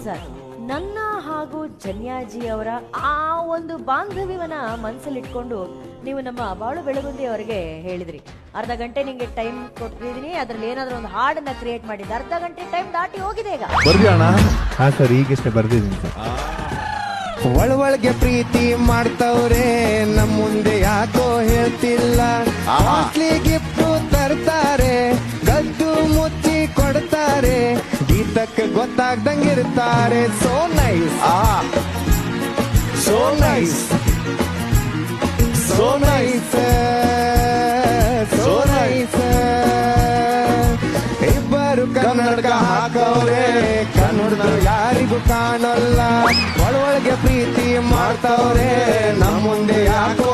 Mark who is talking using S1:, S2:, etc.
S1: Sir, ನನ್ನ ಹಾಗೂ ಜನ್ಯಾಜಿ ಅವರ ಆ ಒಂದು ಬಾಂಧವ್ಯವನ್ನ ಮನಸ್ಸಲ್ಲಿಟ್ಕೊಂಡು ನೀವು ನಮ್ಮ ಬಾಳು ಬೆಳಗುಂದಿ ಅವರಿಗೆ ಹೇಳಿದ್ರಿ, ಅರ್ಧ ಗಂಟೆ ನಿಂಗೆ ಟೈಮ್ ಕೊಟ್ಟಿದ್ದೀನಿ, ಅದ್ರಲ್ಲಿ ಏನಾದ್ರೂ ಒಂದು ಹಾಡನ್ನ ಕ್ರಿಯೇಟ್ ಮಾಡಿದ್ದೆ. ಅರ್ಧ ಗಂಟೆ ಟೈಮ್ ದಾಟಿ ಹೋಗಿದೆ ಈಗ.
S2: ಹಾ ಸರ್, ಈಗಷ್ಟೇ ಬರ್ದಿದ್ದೀನಿ ಸರ್.
S3: ಒಳಗೆ ಪ್ರೀತಿ ಮಾಡ್ತವ್ರೆ, ನಮ್ ಮುಂದೆ ಯಾಕೋ ಹೇಳ್ತಿಲ್ಲ. ಗಿಫ್ಟ್ ತರ್ತಾರೆ, ಗದ್ದು ಮುಚ್ಚಿ ಕೊಡ್ತಾರೆ, ಗೀತಕ್ಕೆ ಗೊತ್ತಾಗ್ದಂಗಿರ್ತಾರೆ. So nice, so nice, so nice, so nice. ಇಬ್ಬರು ಕನ್ನಡಕ ಹಾಕವ್ರೆ, ಕನ್ನಡದ ಯಾರಿಗೂ ಕಾಣಲ್ಲ. ಒಳಗೆ ಪ್ರೀತಿ ಮಾಡ್ತವ್ರೆ, ನಮ್ಮ ಮುಂದೆ ಯಾಕೋ